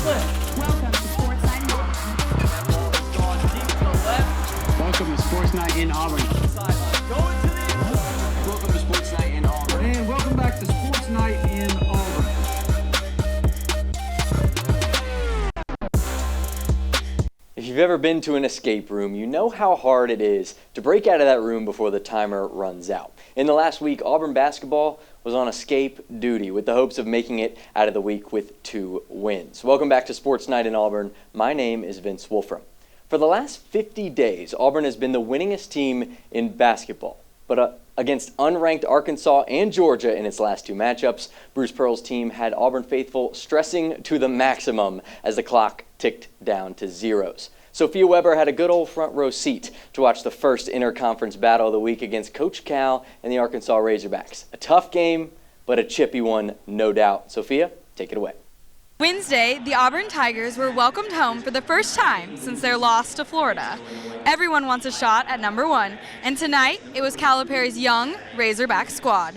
Welcome to Sports Night in Auburn. Going deep to the left. Welcome to Sports Night in Auburn. Sideline. Going to the end zone. Welcome to Sports Night in Auburn. And welcome back to Sports Night in Auburn. If you've ever been to an escape room, you know how hard it is to break out of that room before the timer runs out. In the last week, Auburn basketball was on escape duty with the hopes of making it out of the week with 2 wins. Welcome back to Sports Night in Auburn. My name is Vince Wolfram. For the last 50 days, Auburn has been the winningest team in basketball. But against unranked Arkansas and Georgia in its last 2 matchups, Bruce Pearl's team had Auburn faithful stressing to the maximum as the clock ticked down to zeros. Sophia Weber had a good old front row seat to watch the first interconference battle of the week against Coach Cal and the Arkansas Razorbacks. A tough game, but a chippy one, no doubt. Sophia, take it away. Wednesday, the Auburn Tigers were welcomed home for the first time since their loss to Florida. Everyone wants a shot at number 1, and tonight it was Calipari's young Razorback squad.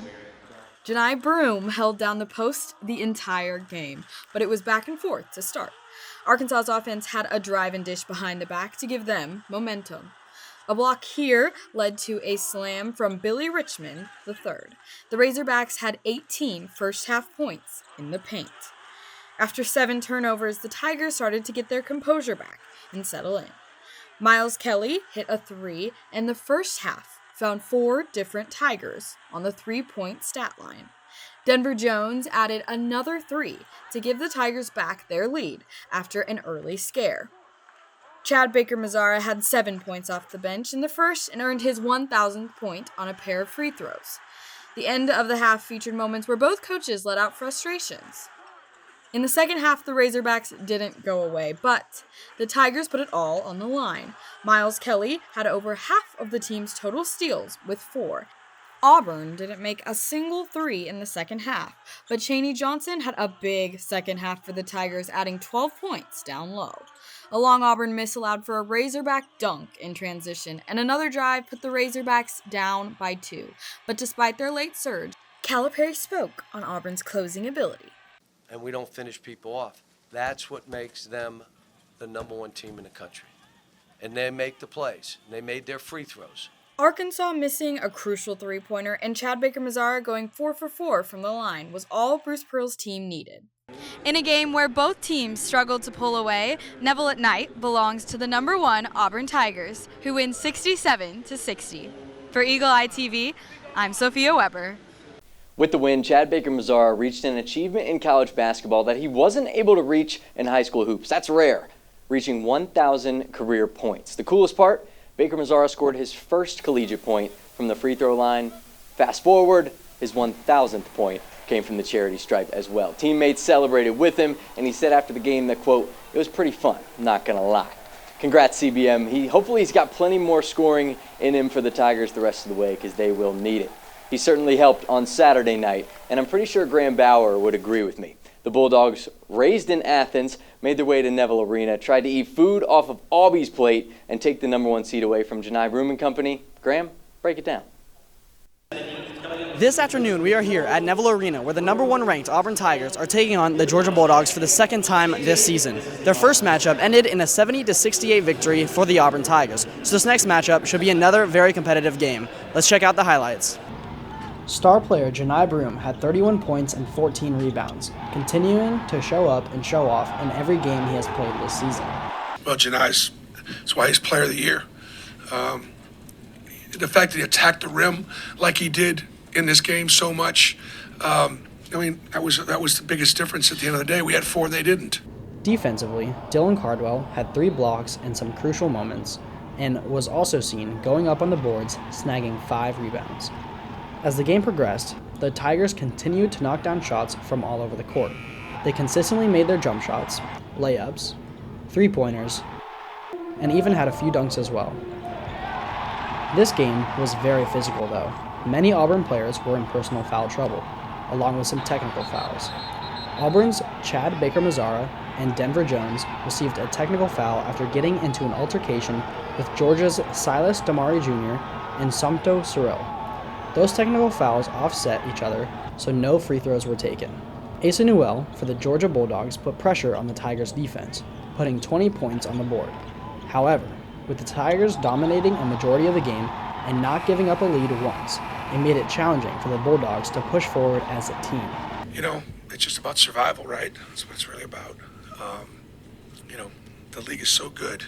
Janai Broome held down the post the entire game, but it was back and forth to start. Arkansas's offense had a drive and dish behind the back to give them momentum. A block here led to a slam from Billy Richmond III. The Razorbacks had 18 first-half points in the paint. After 7 turnovers, the Tigers started to get their composure back and settle in. Miles Kelly hit a 3, and the first half found 4 different Tigers on the 3-point stat line. Denver Jones added another 3 to give the Tigers back their lead after an early scare. Chad Baker-Mazara had 7 points off the bench in the first and earned his 1,000th point on a pair of free throws. The end of the half featured moments where both coaches let out frustrations. In the second half, the Razorbacks didn't go away, but the Tigers put it all on the line. Miles Kelly had over half of the team's total steals with 4. Auburn didn't make a single 3 in the second half, but Chaney Johnson had a big second half for the Tigers, adding 12 points down low. A long Auburn miss allowed for a Razorback dunk in transition, and another drive put the Razorbacks down by 2. But despite their late surge, Calipari spoke on Auburn's closing ability. And we don't finish people off. That's what makes them the number 1 team in the country. And they make the plays. And they made their free throws. Arkansas missing a crucial 3-pointer and Chad Baker-Mazara going 4 for 4 from the line was all Bruce Pearl's team needed. In a game where both teams struggled to pull away, Neville at Night belongs to the number 1 Auburn Tigers, who win 67-60. For Eagle Eye TV, I'm Sophia Weber. With the win, Chad Baker-Mazara reached an achievement in college basketball that he wasn't able to reach in high school hoops. That's rare, reaching 1,000 career points. The coolest part, Baker-Mazara scored his first collegiate point from the free throw line. Fast forward, his 1,000th point came from the charity stripe as well. Teammates celebrated with him, and he said after the game that, quote, "It was pretty fun, not gonna lie." Congrats, CBM. Hopefully he's got plenty more scoring in him for the Tigers the rest of the way, because they will need it. He certainly helped on Saturday night, and I'm pretty sure Graham Bauer would agree with me. The Bulldogs, raised in Athens, made their way to Neville Arena, tried to eat food off of Aubie's plate, and take the number 1 seed away from Janai Broome and company. Graham, break it down. This afternoon, we are here at Neville Arena, where the number 1 ranked Auburn Tigers are taking on the Georgia Bulldogs for the second time this season. Their first matchup ended in a 70-68 victory for the Auburn Tigers, so this next matchup should be another very competitive game. Let's check out the highlights. Star player Janai Broome had 31 points and 14 rebounds, continuing to show up and show off in every game he has played this season. Well, Janai's, that's why he's player of the year. The fact that he attacked the rim like he did in this game so much, that was the biggest difference at the end of the day. We had 4 and they didn't. Defensively, Dylan Cardwell had 3 blocks and some crucial moments, and was also seen going up on the boards, snagging 5 rebounds. As the game progressed, the Tigers continued to knock down shots from all over the court. They consistently made their jump shots, layups, 3-pointers, and even had a few dunks as well. This game was very physical though. Many Auburn players were in personal foul trouble, along with some technical fouls. Auburn's Chad Baker-Mazara and Denver Jones received a technical foul after getting into an altercation with Georgia's Silas Damari Jr. and Somto Sorrell. Those technical fouls offset each other, so no free throws were taken. Asa Newell for the Georgia Bulldogs put pressure on the Tigers' defense, putting 20 points on the board. However, with the Tigers dominating a majority of the game and not giving up a lead once, it made it challenging for the Bulldogs to push forward as a team. You know, it's just about survival, right? That's what it's really about. The league is so good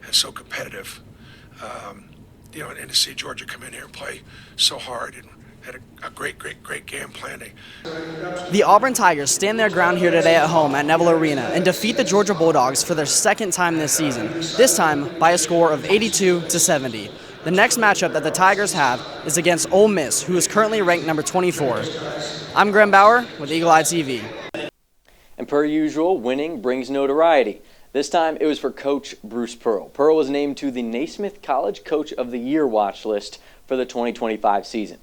and so competitive. And to see Georgia come in here and play so hard and had a great game planning. The Auburn Tigers stand their ground here today at home at Neville Arena and defeat the Georgia Bulldogs for their second time this season, this time by a score of 82-70. The next matchup that the Tigers have is against Ole Miss, who is currently ranked number 24. I'm Graham Bauer with Eagle Eye TV. And per usual, winning brings notoriety. This time it was for Coach Bruce Pearl. Pearl was named to the Naismith College Coach of the Year watch list for the 2025 season.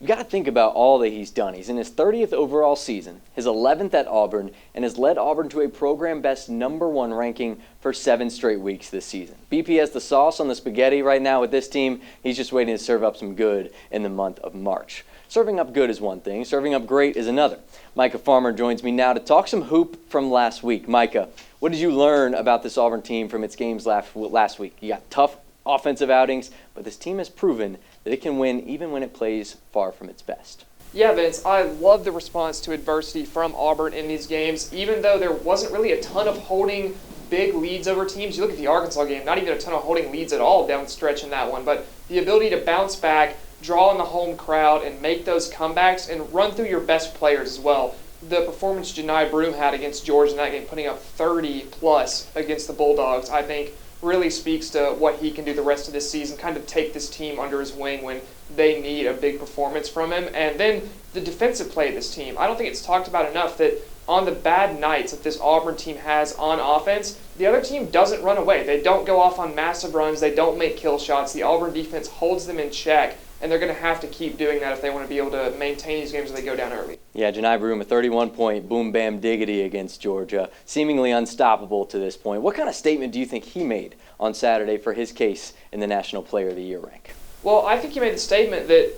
You got to think about all that he's done. He's in his 30th overall season, his 11th at Auburn, and has led Auburn to a program best #1 ranking for 7 straight weeks this season. BP has the sauce on the spaghetti right now with this team. He's just waiting to serve up some good in the month of March. Serving up good is one thing, serving up great is another. Micah Farmer joins me now to talk some hoop from last week. Micah, what did you learn about this Auburn team from its games last week? You got tough offensive outings, but this team has proven that it can win even when it plays far from its best. Yeah, Vince, I love the response to adversity from Auburn in these games, even though there wasn't really a ton of holding big leads over teams. You look at the Arkansas game, not even a ton of holding leads at all down the stretch in that one, but the ability to bounce back, draw in the home crowd, and make those comebacks and run through your best players as well. The performance Joleigh Broome had against Georgia in that game, putting up 30-plus against the Bulldogs, I think really speaks to what he can do the rest of this season, kind of take this team under his wing when they need a big performance from him. And then the defensive play of this team. I don't think it's talked about enough that on the bad nights that this Auburn team has on offense, the other team doesn't run away. They don't go off on massive runs. They don't make kill shots. The Auburn defense holds them in check, and they're going to have to keep doing that if they want to be able to maintain these games when they go down early. Yeah, Joleigh Broome, a 31-point boom bam diggity against Georgia, seemingly unstoppable to this point. What kind of statement do you think he made on Saturday for his case in the National Player of the Year rank? Well, I think he made the statement that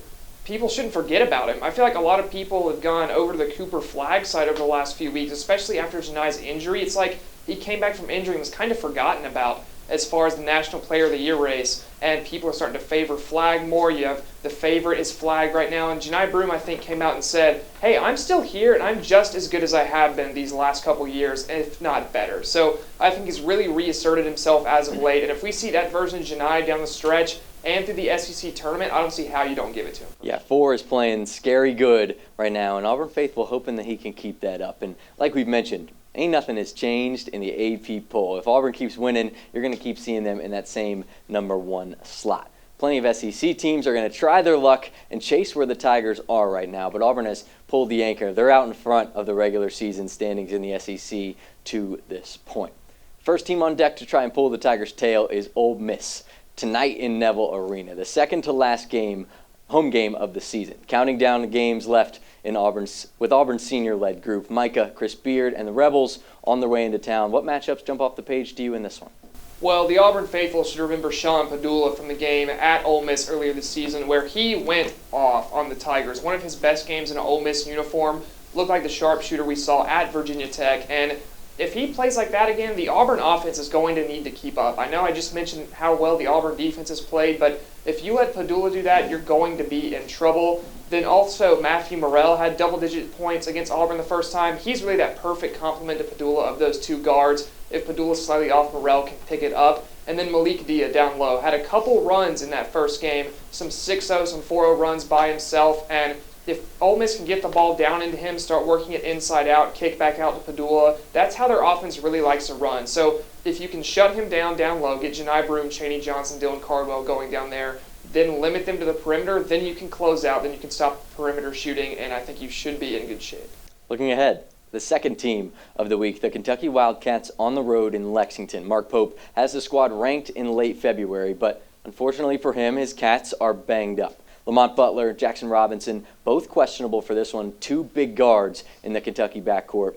people shouldn't forget about him. I feel like a lot of people have gone over to the Cooper Flagg side over the last few weeks, especially after Joleigh's injury. It's like he came back from injury and was kind of forgotten about as far as the National Player of the Year race, and people are starting to favor Flagg more. You have the favorite is Flagg right now, and Joleigh Broome, I think, came out and said, hey, I'm still here, and I'm just as good as I have been these last couple years, if not better. So I think he's really reasserted himself as of late, and if we see that version of Joleigh down the stretch and through the SEC tournament, I don't see how you don't give it to him. Yeah, 4 is playing scary good right now, and Auburn faithful hoping that he can keep that up. And like we've mentioned, ain't nothing has changed in the AP poll. If Auburn keeps winning, you're going to keep seeing them in that same #1 slot. Plenty of SEC teams are going to try their luck and chase where the Tigers are right now, but Auburn has pulled the anchor. They're out in front of the regular season standings in the SEC to this point. First team on deck to try and pull the Tigers' tail is Ole Miss tonight in Neville Arena, the second to last home game of the season. Counting down the games left in Auburn's senior-led group, Micah, Chris Beard, and the Rebels on their way into town. What matchups jump off the page to you in this one? Well, the Auburn faithful should remember Sean Padula from the game at Ole Miss earlier this season where he went off on the Tigers. One of his best games in an Ole Miss uniform, looked like the sharpshooter we saw at Virginia Tech, and if he plays like that again, the Auburn offense is going to need to keep up. I know I just mentioned how well the Auburn defense has played, but if you let Padula do that, you're going to be in trouble. Then also Matthew Morrell had double-digit points against Auburn the first time. He's really that perfect complement to Padula of those two guards. If Padula's slightly off, Morrell can pick it up. And then Malik Dia down low had a couple runs in that first game, some 6-0, some 4-0 runs by himself, and if Ole Miss can get the ball down into him, start working it inside out, kick back out to Padula, that's how their offense really likes to run. So if you can shut him down low, get Joleigh Broome, Chaney Johnson, Dylan Cardwell going down there, then limit them to the perimeter, then you can close out, then you can stop perimeter shooting, and I think you should be in good shape. Looking ahead, the second team of the week, the Kentucky Wildcats on the road in Lexington. Mark Pope has the squad ranked in late February, but unfortunately for him, his Cats are banged up. Lamont Butler, Jackson Robinson, both questionable for this one. 2 big guards in the Kentucky backcourt.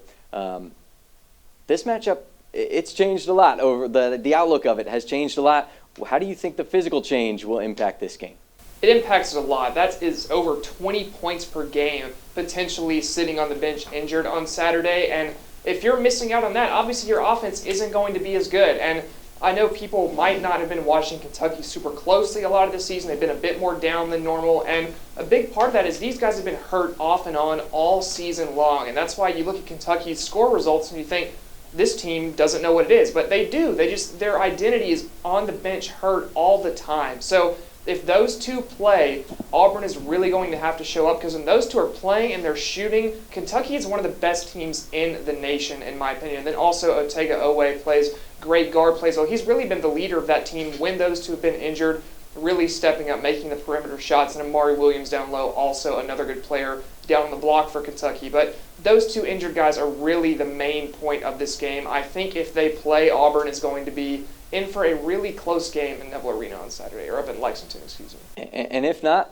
This matchup, it's changed a lot. The outlook of it has changed a lot. How do you think the physical change will impact this game? it impacts it a lot. That is over 20 points per game potentially sitting on the bench injured on Saturday. And if you're missing out on that, obviously your offense isn't going to be as good. And I know people might not have been watching Kentucky super closely a lot of the season. They've been a bit more down than normal. And a big part of that is these guys have been hurt off and on all season long. And that's why you look at Kentucky's score results and you think, this team doesn't know what it is. But they do. Their identity is on the bench hurt all the time. So if those two play, Auburn is really going to have to show up, because when those two are playing and they're shooting, Kentucky is one of the best teams in the nation, in my opinion. And then also Otega Owe plays great guard plays well. He's really been the leader of that team when those two have been injured, really stepping up, making the perimeter shots. And Amari Williams down low, also another good player down on the block for Kentucky. But those two injured guys are really the main point of this game. I think if they play, Auburn is going to be in for a really close game in Neville Arena on Saturday, or up in Lexington, excuse me. And if not,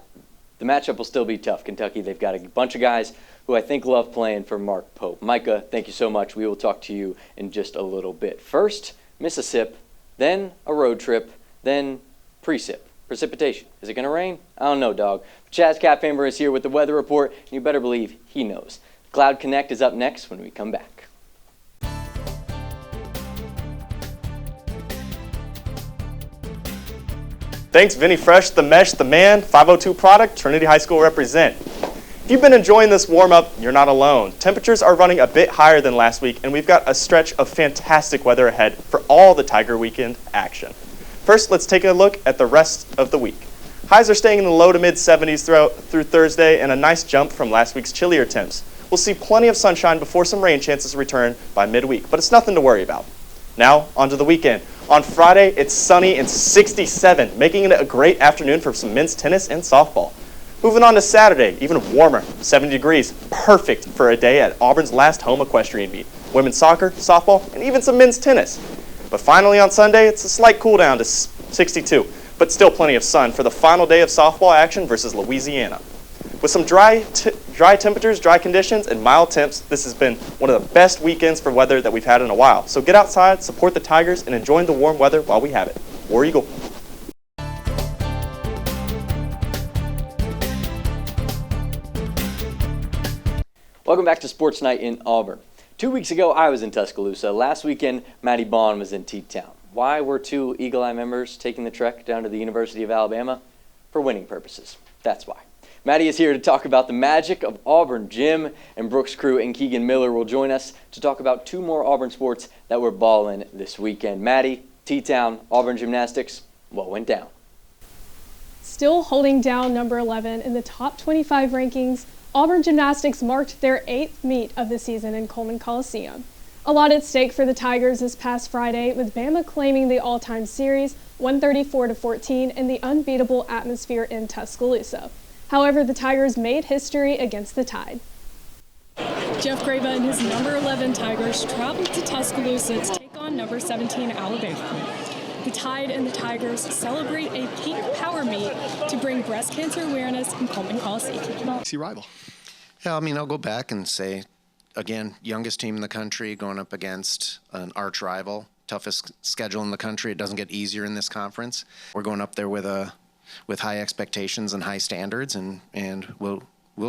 the matchup will still be tough. Kentucky, they've got a bunch of guys who I think love playing for Mark Pope. Micah, thank you so much. We will talk to you in just a little bit. First, Mississippi, then a road trip, then precip. Precipitation. Is it going to rain? I don't know, dog. Chaz Catfamber is here with the weather report, and you better believe he knows. Cloud Connect is up next when we come back. Thanks, Vinny Fresh, the Mesh, the Man, 502 product, Trinity High School represent. If you've been enjoying this warm-up, you're not alone. Temperatures are running a bit higher than last week, and we've got a stretch of fantastic weather ahead for all the Tiger Weekend action. First, let's take a look at the rest of the week. Highs are staying in the low to mid-70s through Thursday, and a nice jump from last week's chillier temps. We'll see plenty of sunshine before some rain chances return by midweek, but it's nothing to worry about. Now, on to the weekend. On Friday, it's sunny and 67, making it a great afternoon for some men's tennis and softball. Moving on to Saturday, even warmer, 70 degrees, perfect for a day at Auburn's last home equestrian meet. Women's soccer, softball, and even some men's tennis. But finally on Sunday, it's a slight cool down to 62, but still plenty of sun for the final day of softball action versus Louisiana. With some dry temperatures, dry conditions, and mild temps, this has been one of the best weekends for weather that we've had in a while. So get outside, support the Tigers, and enjoy the warm weather while we have it. War Eagle. Welcome back to Sports Night in Auburn. 2 weeks ago, I was in Tuscaloosa. Last weekend, Maddie Baughn was in T-Town. Why were two Eagle Eye members taking the trek down to the University of Alabama? For winning purposes. That's why. Maddie is here to talk about the magic of Auburn. Jim and Brooks' crew and Kegan Miller will join us to talk about two more Auburn sports that were balling this weekend. Maddie, T-Town, Auburn gymnastics, what went down? Still holding down number 11 in the top 25 rankings, Auburn gymnastics marked their 8th meet of the season in Coleman Coliseum. A lot at stake for the Tigers this past Friday, with Bama claiming the all-time series 134-14 in the unbeatable atmosphere in Tuscaloosa. However, the Tigers made history against the Tide. Jeff Grava and his number 11 Tigers traveled to Tuscaloosa to take on number 17 Alabama. The Tide and the Tigers celebrate a pink power meet to bring breast cancer awareness in Coleman Coliseum. See rival. Yeah, I mean, I'll go back and say, again, youngest team in the country going up against an arch rival. Toughest schedule in the country. It doesn't get easier in this conference. We're going up there with high expectations and high standards, and we'll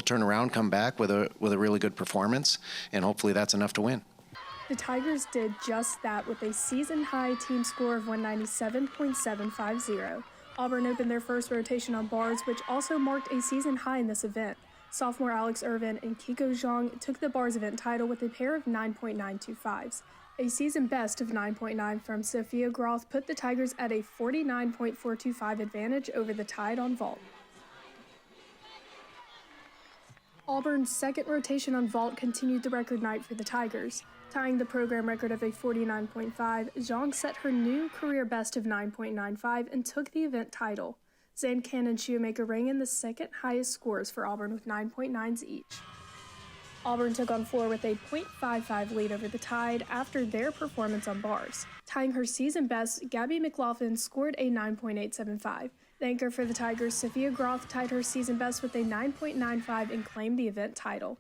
turn around, come back with a really good performance, and hopefully that's enough to win. The Tigers did just that with a season-high team score of 197.750. Auburn opened their first rotation on bars, which also marked a season high in this event. Sophomore Alex Irvin and Kiko Zhang took the bars event title with a pair of 9.925s. A season best of 9.9 from Sophia Groth put the Tigers at a 49.425 advantage over the Tide on vault. Auburn's second rotation on vault continued the record night for the Tigers. Tying the program record of a 49.5, Zhang set her new career best of 9.95 and took the event title. Zancan and Shoemaker rang in the second highest scores for Auburn with 9.9s each. Auburn took on floor with a .55 lead over the Tide after their performance on bars. Tying her season best, Gabby McLaughlin scored a 9.875. The anchor for the Tigers, Sophia Groth, tied her season best with a 9.95 and claimed the event title.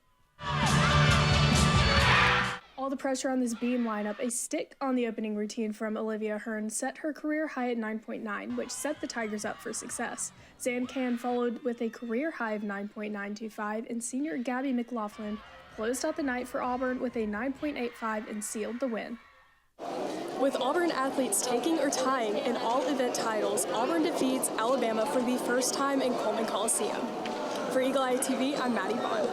All the pressure on this Beam lineup, a stick on the opening routine from Olivia Hearn set her career high at 9.9, which set the Tigers up for success. Zancan followed with a career high of 9.925, and senior Gabby McLaughlin closed out the night for Auburn with a 9.85 and sealed the win. With Auburn athletes taking or tying in all event titles, Auburn defeats Alabama for the first time in Coleman Coliseum. For Eagle Eye TV, I'm Maddie Baughn.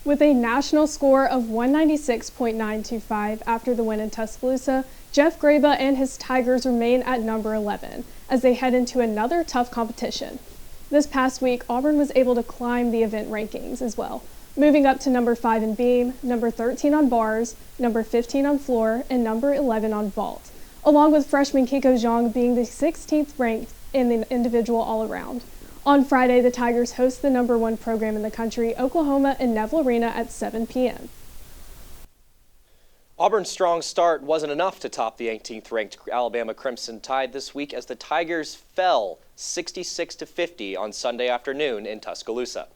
With a national score of 196.925 after the win in Tuscaloosa, Jeff Graba and his Tigers remain at number 11 as they head into another tough competition. This past week, Auburn was able to climb the event rankings as well, moving up to number 5 in beam, number 13 on bars, number 15 on floor, and number 11 on vault, along with freshman Kiko Zhang being the 16th ranked in the individual all-around. On Friday, the Tigers host the number 1 program in the country, Oklahoma, in Neville Arena at 7 p.m. Auburn's strong start wasn't enough to top the 18th ranked Alabama Crimson Tide this week as the Tigers fell 66-50 on Sunday afternoon in Tuscaloosa.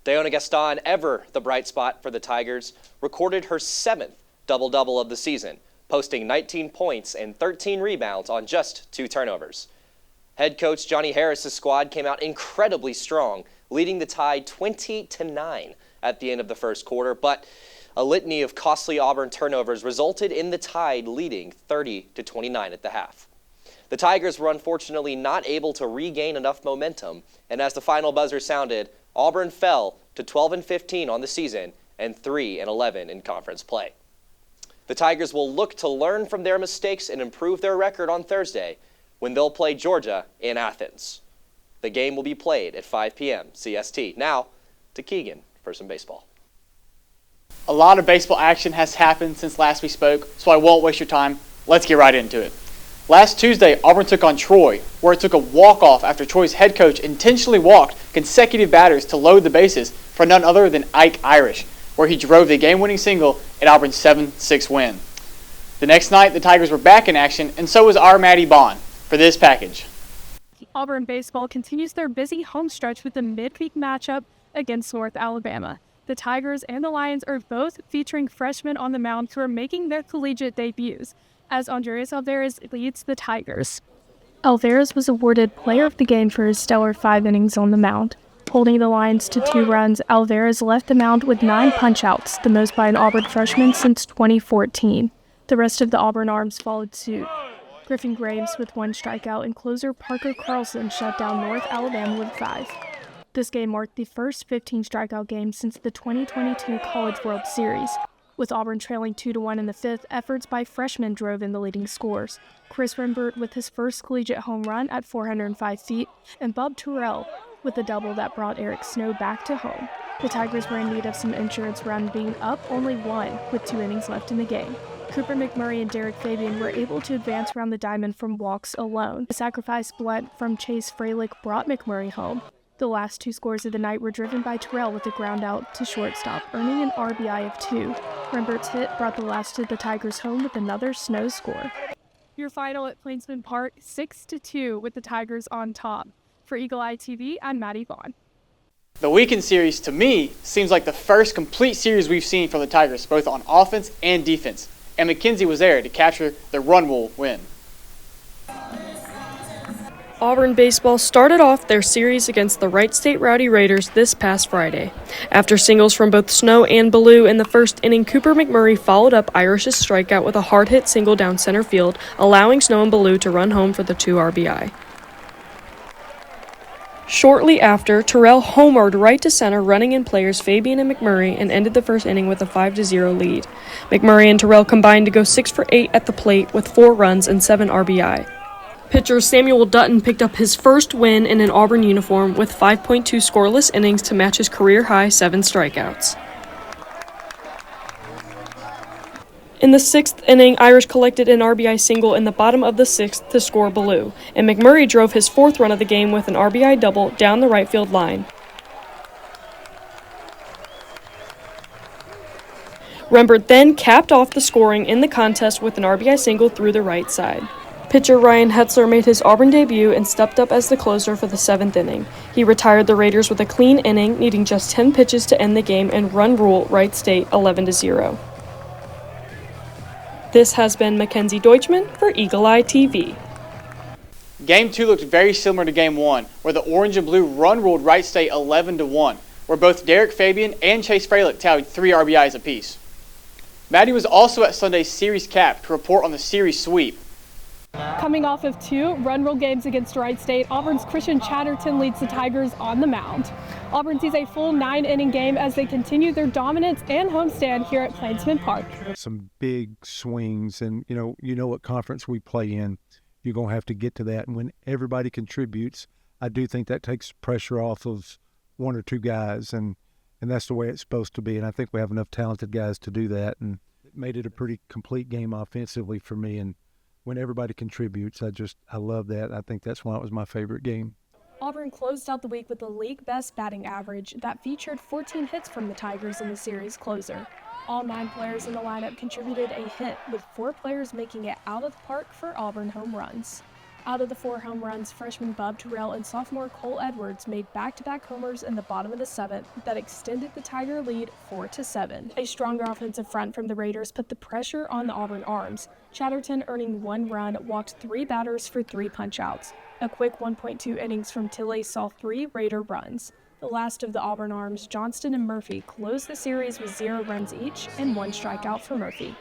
Diona Gaston, ever the bright spot for the Tigers, recorded her 7th double-double of the season, posting 19 points and 13 rebounds on just 2 turnovers. Head coach Johnny Harris's squad came out incredibly strong, leading the Tide 20-9 at the end of the first quarter, but a litany of costly Auburn turnovers resulted in the Tide leading 30-29 at the half. The Tigers were unfortunately not able to regain enough momentum, and as the final buzzer sounded, Auburn fell to 12-15 on the season and 3-11 in conference play. The Tigers will look to learn from their mistakes and improve their record on Thursday when they'll play Georgia in Athens. The game will be played at 5 p.m. CST. Now to Kegan for some baseball. A lot of baseball action has happened since last we spoke, so I won't waste your time. Let's get right into it. Last Tuesday, Auburn took on Troy, where it took a walk-off after Troy's head coach intentionally walked consecutive batters to load the bases for none other than Ike Irish, where he drove the game-winning single at Auburn's 7-6 win. The next night, the Tigers were back in action, and so was our Maddie Baughn for this package. Auburn baseball continues their busy home stretch with a midweek matchup against North Alabama. The Tigers and the Lions are both featuring freshmen on the mound who are making their collegiate debuts, as Andres Alvarez leads the Tigers. Alvarez was awarded Player of the Game for his stellar 5 innings on the mound. Holding the Lions to 2 runs, Alvarez left the mound with 9 punch-outs, the most by an Auburn freshman since 2014. The rest of the Auburn arms followed suit. Griffin Graves with 1 strikeout, and closer Parker Carlson shut down North Alabama with 5. This game marked the first 15 strikeout game since the 2022 College World Series. With Auburn trailing 2-1 in the 5th, efforts by freshmen drove in the leading scores. Chris Rembert with his first collegiate home run at 405 feet, and Bub Terrell with a double that brought Eric Snow back to home. The Tigers were in need of some insurance run, being up only 1 with 2 innings left in the game. Cooper McMurray and Derek Fabian were able to advance around the diamond from walks alone. A sacrifice bunt from Chase Freilich brought McMurray home. The last 2 scores of the night were driven by Terrell with a ground out to shortstop, earning an RBI of 2. Rembert's hit brought the last of the Tigers home with another Snow score. Your final at Plainsman Park, 6-2 with the Tigers on top. For Eagle Eye TV, I'm Maddie Vaughn. The weekend series, to me, seems like the first complete series we've seen from the Tigers, both on offense and defense. And Mackenzie was there to capture the run rule win. Auburn baseball started off their series against the Wright State Rowdy Raiders this past Friday. After singles from both Snow and Ballou in the first inning, Cooper McMurray followed up Irish's strikeout with a hard-hit single down center field, allowing Snow and Ballou to run home for the 2 RBI. Shortly after, Terrell homered right to center, running in players Fabian and McMurray, and ended the first inning with a 5-0 lead. McMurray and Terrell combined to go 6 for 8 at the plate with 4 runs and 7 RBI. Pitcher Samuel Dutton picked up his first win in an Auburn uniform with 5.2 scoreless innings to match his career-high 7 strikeouts. In the 6th inning, Irish collected an RBI single in the bottom of the 6th to score Ballou, and McMurray drove his 4th run of the game with an RBI double down the right field line. Rembert then capped off the scoring in the contest with an RBI single through the right side. Pitcher Ryan Hetzler made his Auburn debut and stepped up as the closer for the 7th inning. He retired the Raiders with a clean inning, needing just 10 pitches to end the game and run rule Wright State 11-0. This has been Mackenzie Deutschmann for Eagle Eye TV. Game 2 looked very similar to Game 1, where the Orange and Blue run-ruled Wright State 11-1, where both Derek Fabian and Chase Fralick tallied 3 RBIs apiece. Maddie was also at Sunday's series cap to report on the series sweep. Coming off of 2 run-rule games against Wright State, Auburn's Christian Chatterton leads the Tigers on the mound. Auburn sees a full 9-inning game as they continue their dominance and homestand here at Plainsman Park. Some big swings, and you know what conference we play in. You're going to have to get to that, and when everybody contributes, I do think that takes pressure off of 1 or 2 guys, and that's the way it's supposed to be, and I think we have enough talented guys to do that, and it made it a pretty complete game offensively for me, and when everybody contributes, I love that. I think that's why it was my favorite game. Auburn closed out the week with the league-best batting average that featured 14 hits from the Tigers in the series closer. All 9 players in the lineup contributed a hit, with 4 players making it out of the park for Auburn home runs. Out of the 4 home runs, freshman Bub Terrell and sophomore Cole Edwards made back-to-back homers in the bottom of the 7th that extended the Tiger lead 4-7. A stronger offensive front from the Raiders put the pressure on the Auburn Arms. Chatterton earning 1 run, walked 3 batters for 3 punch-outs. A quick 1.2 innings from Tilley saw 3 Raider runs. The last of the Auburn Arms, Johnston and Murphy, closed the series with 0 runs each and 1 strikeout for Murphy.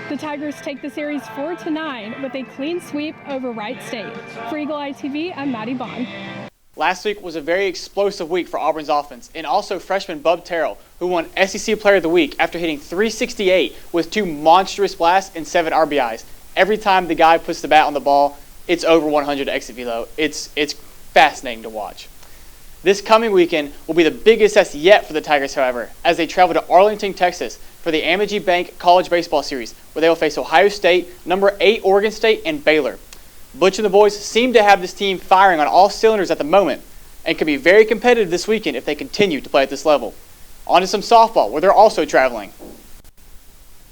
The Tigers take the series 4-9 with a clean sweep over Wright State. For Eagle Eye TV, I'm Maddie Baughn. Last week was a very explosive week for Auburn's offense, and also freshman Bub Terrell, who won SEC Player of the Week after hitting .368 with 2 monstrous blasts and 7 RBIs. Every time the guy puts the bat on the ball, it's over 100 exit velo. It's fascinating to watch. This coming weekend will be the biggest test yet for the Tigers, however, as they travel to Arlington, Texas for the Amegy Bank College Baseball Series, where they will face Ohio State, number 8 Oregon State, and Baylor. Butch and the boys seem to have this team firing on all cylinders at the moment and could be very competitive this weekend if they continue to play at this level. On to some softball, where they're also traveling.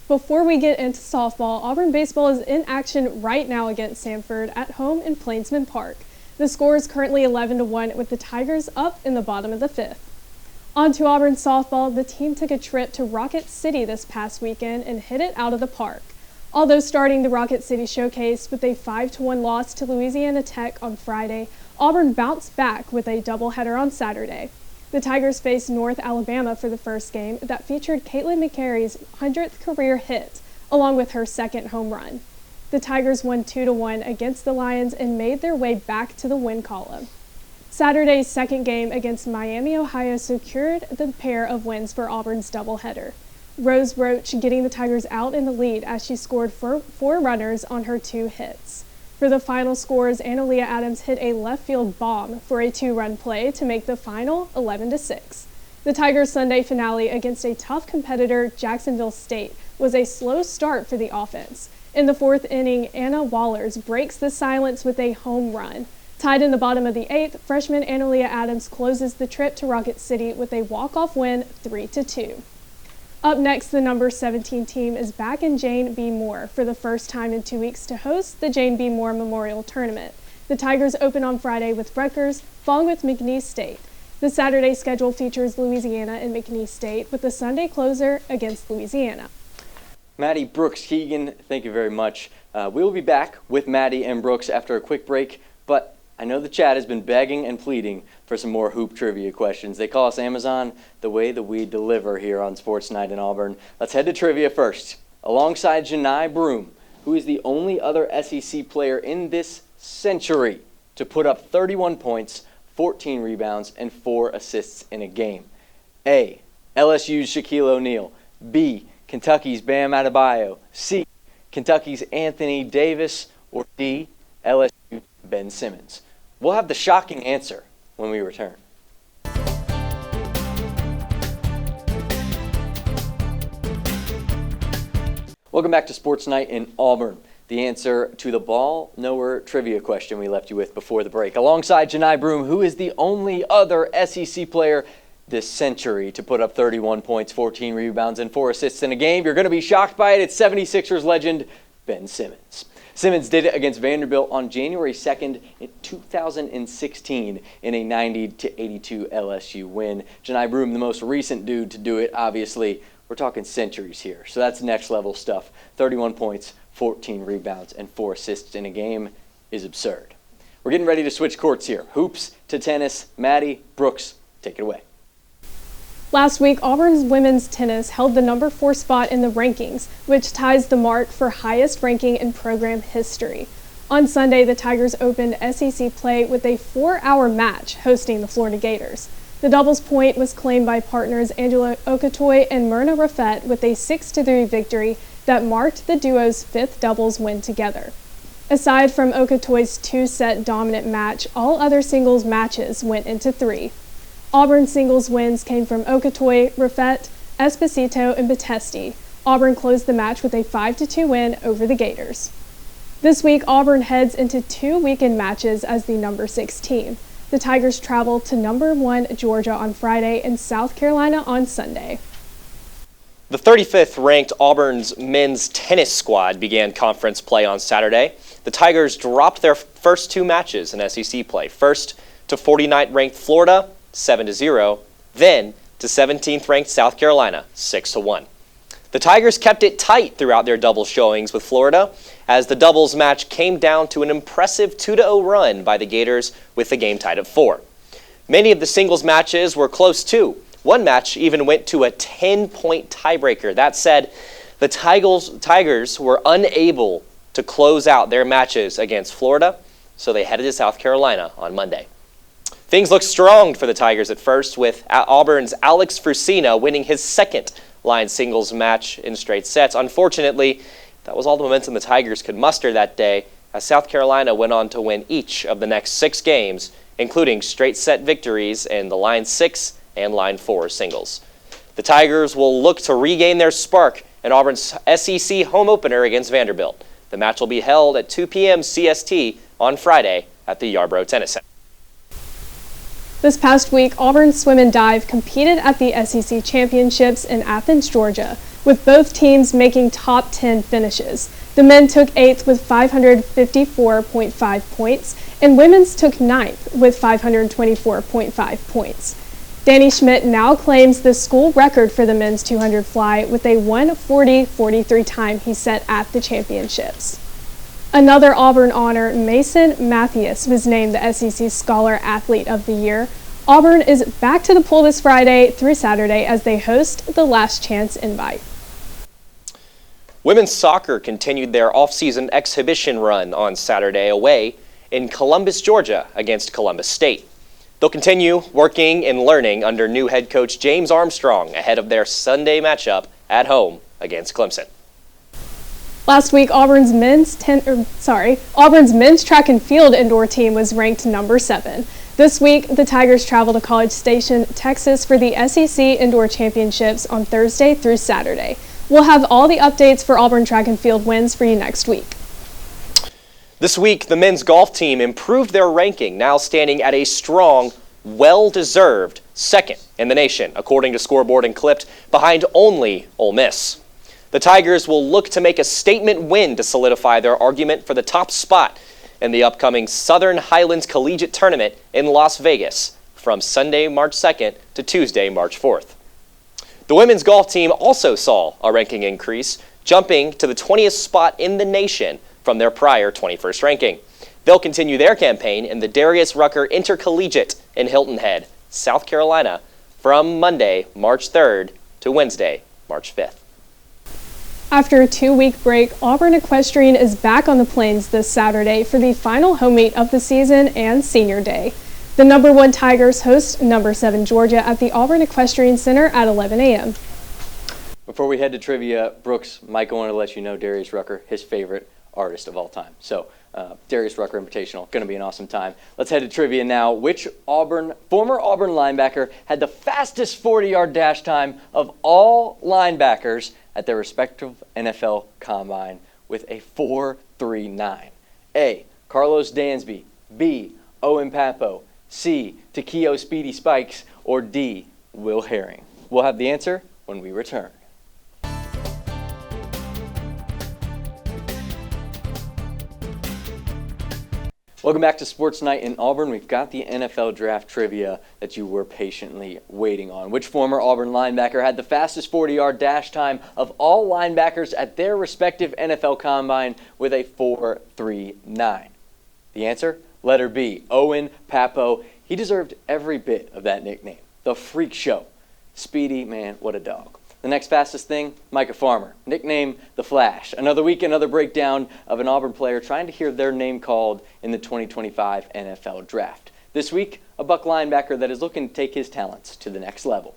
Before we get into softball, Auburn baseball is in action right now against Samford at home in Plainsman Park. The score is currently 11-1 with the Tigers up in the bottom of the 5th. On to Auburn softball, the team took a trip to Rocket City this past weekend and hit it out of the park. Although starting the Rocket City Showcase with a 5-1 loss to Louisiana Tech on Friday, Auburn bounced back with a doubleheader on Saturday. The Tigers faced North Alabama for the first game that featured Caitlin McCary's 100th career hit, along with her 2nd home run. The Tigers won 2-1 against the Lions and made their way back to the win column. Saturday's 2nd game against Miami, Ohio secured the pair of wins for Auburn's doubleheader. Rose Roach getting the Tigers out in the lead as she scored 4 runners on her 2 hits. For the final scores, Analyst Adams hit a left field bomb for a 2-run play to make the final 11-6. The Tigers' Sunday finale against a tough competitor, Jacksonville State, was a slow start for the offense. In the 4th inning, Anna Wallers breaks the silence with a home run. Tied in the bottom of the 8th, freshman Analyst Adams closes the trip to Rocket City with a walk-off win 3-2. Up next, the number 17 team is back in Jane B. Moore for the first time in 2 weeks to host the Jane B. Moore Memorial Tournament. The Tigers open on Friday with Rutgers, following with McNeese State. The Saturday schedule features Louisiana and McNeese State, with the Sunday closer against Louisiana. Maddie, Brooks, Kegan, thank you very much. We will be back with Maddie and Brooks after a quick break, but I know the chat has been begging and pleading for some more hoop trivia questions. They call us Amazon the way that we deliver here on Sports Night in Auburn. Let's head to trivia first. Alongside Janai Broom, who is the only other SEC player in this century to put up 31 points, 14 rebounds, and 4 assists in a game. A, LSU's Shaquille O'Neal. B, Kentucky's Bam Adebayo. C, Kentucky's Anthony Davis. Or D, LSU's Ben Simmons. We'll have the shocking answer when we return. Welcome back to Sports Night in Auburn. The answer to the ball knower trivia question we left you with before the break. Alongside Janai Broom, who is the only other SEC player this century to put up 31 points, 14 rebounds, and 4 assists in a game. You're going to be shocked by it. It's 76ers legend Ben Simmons. Simmons did it against Vanderbilt on January 2nd in 2016 in a 90-82 LSU win. Janai Broom, the most recent dude to do it, obviously, We're talking centuries here. So that's next level stuff. 31 points, 14 rebounds, and 4 assists in a game is absurd. We're getting ready to switch courts here. Hoops to tennis. Maddie, Brooks, take it away. Last week, Auburn's women's tennis held the number 4 spot in the rankings, which ties the mark for highest ranking in program history. On Sunday, the Tigers opened SEC play with a 4-hour match hosting the Florida Gators. The doubles point was claimed by partners Angela Okatoy and Myrna Raffet with a 6-3 victory that marked the duo's 5th doubles win together. Aside from Okatoy's 2-set dominant match, all other singles matches went into 3. Auburn singles wins came from Okatoy, Raffet, Esposito, and Batesti. Auburn closed the match with a 5-2 win over the Gators. This week, Auburn heads into 2 weekend matches as the number 6 team. The Tigers travel to number 1 Georgia on Friday and South Carolina on Sunday. The 35th ranked Auburn's men's tennis squad began conference play on Saturday. The Tigers dropped their first 2 matches in SEC play. First to 49th ranked Florida, 7-0, then to 17th ranked South Carolina, 6-1. The Tigers kept it tight throughout their double showings with Florida, as the doubles match came down to an impressive 2-0 run by the Gators with the game tied at 4. Many of the singles matches were close too. One match even went to a 10-point tiebreaker. That said, the Tigers were unable to close out their matches against Florida, so they headed to South Carolina on Monday. Things looked strong for the Tigers at first, with Auburn's Alex Frusina winning his second line singles match in straight sets. Unfortunately, that was all the momentum the Tigers could muster that day, as South Carolina went on to win each of the next 6 games, including straight set victories in the line 6 and line 4 singles. The Tigers will look to regain their spark in Auburn's SEC home opener against Vanderbilt. The match will be held at 2 p.m. CST on Friday at the Yarbrough Tennis Center. This past week, Auburn Swim and Dive competed at the SEC Championships in Athens, Georgia, with both teams making top 10 finishes. The men took 8th with 554.5 points, and women's took 9th with 524.5 points. Danny Schmidt now claims the school record for the men's 200 fly with a 1:40.43 time he set at the championships. Another Auburn honor, Mason Mathias, was named the SEC Scholar Athlete of the Year. Auburn is back to the pool this Friday through Saturday as they host the Last Chance Invite. Women's soccer continued their off-season exhibition run on Saturday away in Columbus, Georgia against Columbus State. They'll continue working and learning under new head coach James Armstrong ahead of their Sunday matchup at home against Clemson. Last week, Auburn's men's track and field indoor team was ranked number 7. This week, the Tigers travel to College Station, Texas for the SEC Indoor Championships on Thursday through Saturday. We'll have all the updates for Auburn track and field wins for you next week. This week, the men's golf team improved their ranking, now standing at a strong, well-deserved 2nd in the nation, according to Scoreboard and Clipped, behind only Ole Miss. The Tigers will look to make a statement win to solidify their argument for the top spot in the upcoming Southern Highlands Collegiate Tournament in Las Vegas from Sunday, March 2nd to Tuesday, March 4th. The women's golf team also saw a ranking increase, jumping to the 20th spot in the nation from their prior 21st ranking. They'll continue their campaign in the Darius Rucker Intercollegiate in Hilton Head, South Carolina, from Monday, March 3rd to Wednesday, March 5th. After a 2-week break, Auburn Equestrian is back on the plains this Saturday for the final home meet of the season and Senior Day. The number 1 Tigers host number 7 Georgia at the Auburn Equestrian Center at 11 a.m. Before we head to trivia, Brooks, Micah wanted to let you know Darius Rucker, his favorite artist of all time. So, Darius Rucker Invitational, going to be an awesome time. Let's head to trivia now. Which former Auburn linebacker had the fastest 40-yard dash time of all linebackers at their respective NFL combine with a 4.39? A. Carlos Dansby, B. Owen Papo, C. Takeo Speedy Spikes, or D. Will Herring? We'll have the answer when we return. Welcome back to Sports Night in Auburn. We've got the NFL draft trivia that you were patiently waiting on. Which former Auburn linebacker had the fastest 40-yard dash time of all linebackers at their respective NFL combine with a 4.39? The answer? Letter B, Owen Papo. He deserved every bit of that nickname. The Freak Show. Speedy, man, what a dog. The next fastest thing, Micah Farmer, nicknamed The Flash. Another week, another breakdown of an Auburn player trying to hear their name called in the 2025 NFL Draft. This week, a Buck linebacker that is looking to take his talents to the next level.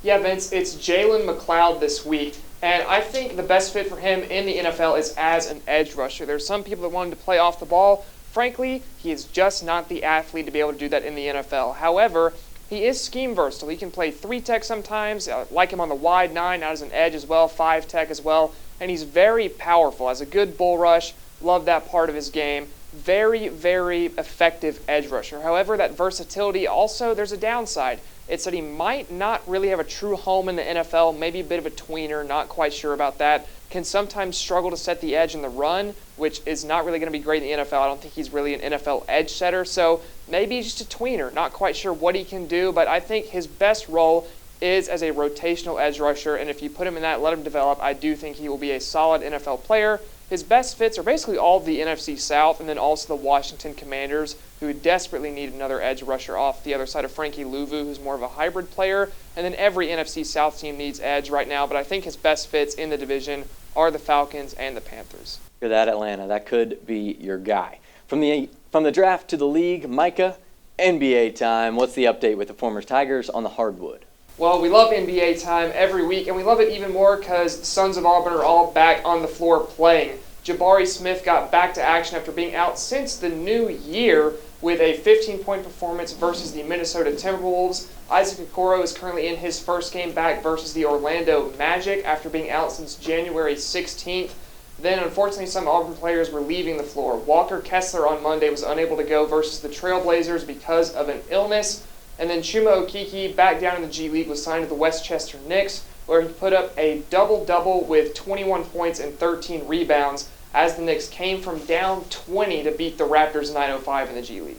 Yeah, Vince, it's Jalen McLeod this week, and I think the best fit for him in the NFL is as an edge rusher. There's some people that want him to play off the ball. Frankly, he is just not the athlete to be able to do that in the NFL. However, he is scheme versatile. He can play 3-tech sometimes, like him on the wide 9, out as an edge as well, 5-tech as well. And he's very powerful, has a good bull rush. Love that part of his game. Very, very effective edge rusher. However, that versatility also, there's a downside. It's that he might not really have a true home in the NFL, maybe a bit of a tweener, not quite sure about that. Can sometimes struggle to set the edge in the run, which is not really going to be great in the NFL. I don't think he's really an NFL edge setter, so maybe he's just a tweener. Not quite sure what he can do, but I think his best role is as a rotational edge rusher, and if you put him in that, let him develop, I do think he will be a solid NFL player. His best fits are basically all of the NFC South and then also the Washington Commanders, who desperately need another edge rusher off the other side of Frankie Louvu, who's more of a hybrid player. And then every NFC South team needs edge right now, but I think his best fits in the division are the Falcons and the Panthers. You're that Atlanta. That could be your guy. From the draft to the league, Micah, NBA time. What's the update with the former Tigers on the hardwood? Well, we love NBA time every week, and we love it even more because the Sons of Auburn are all back on the floor playing. Jabari Smith got back to action after being out since the new year with a 15-point performance versus the Minnesota Timberwolves. Isaac Okoro is currently in his first game back versus the Orlando Magic after being out since January 16th. Then, unfortunately, some Auburn players were leaving the floor. Walker Kessler on Monday was unable to go versus the Trailblazers because of an illness. And then Chuma Okeke, back down in the G League, was signed to the Westchester Knicks, where he put up a double-double with 21 points and 13 rebounds as the Knicks came from down 20 to beat the Raptors 905 in the G League.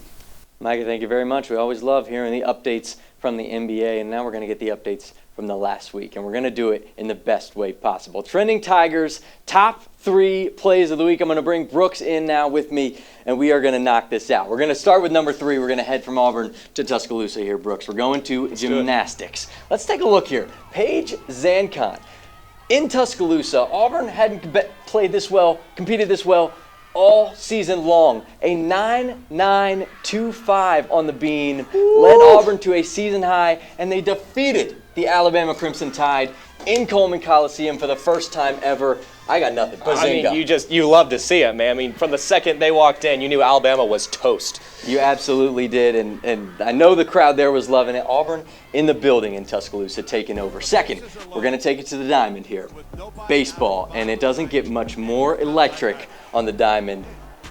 Micah, thank you very much. We always love hearing the updates from the NBA, and now we're going to get the updates from the last week, and we're going to do it in the best way possible. Trending Tigers, top 3 plays of the week. I'm going to bring Brooks in now with me, and we are going to knock this out. We're going to start with number 3. We're going to head from Auburn to Tuscaloosa here, Brooks. We're going to gymnastics. Let's take a look here. Paige Zancon. In Tuscaloosa, Auburn hadn't played this well, competed this well all season long. A 9.925 on the bean led Auburn to a season high, and they defeated the Alabama Crimson Tide in Coleman Coliseum for the first time ever. I got nothing. Bazinga. I mean, you love to see it, man. I mean, from the second they walked in, you knew Alabama was toast. You absolutely did, and I know the crowd there was loving it. Auburn in the building in Tuscaloosa taking over. Second, we're going to take it to the diamond here. Baseball, and it doesn't get much more electric on the diamond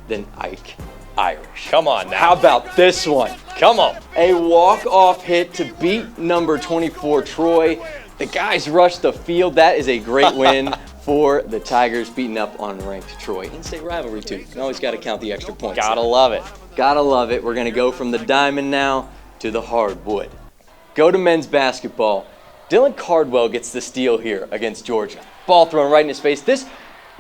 than Ike Irish. Come on now. How about this one? Come on. A walk-off hit to beat number 24 Troy. The guys rushed the field. That is a great win for the Tigers, beating up on ranked Troy. In-state rivalry, too. You always got to count the extra points. Gotta love it. Gotta love it. We're going to go from the diamond now to the hardwood. Go to men's basketball. Dylan Cardwell gets the steal here against Georgia. Ball thrown right in his face. This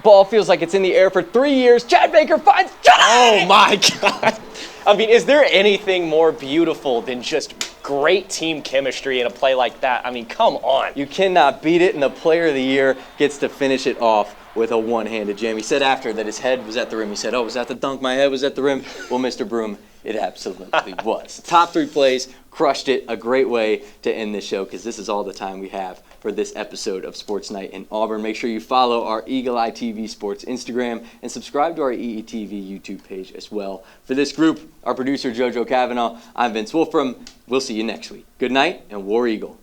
ball feels like it's in the air for 3 years. Chad Baker finds Oh, my God. I mean, is there anything more beautiful than just great team chemistry in a play like that? I mean, come on. You cannot beat it, and the player of the year gets to finish it off with a one-handed jam. He said after that his head was at the rim. He said, was that the dunk? My head was at the rim. Well, Mr. Broom, it absolutely was. Top 3 plays, crushed it. A great way to end this show because this is all the time we have for this episode of Sports Night in Auburn. Make sure you follow our Eagle Eye TV Sports Instagram and subscribe to our EETV YouTube page as well. For this group, our producer JoJo Cavanagh, I'm Vince Wolfram. We'll see you next week. Good night and War Eagle.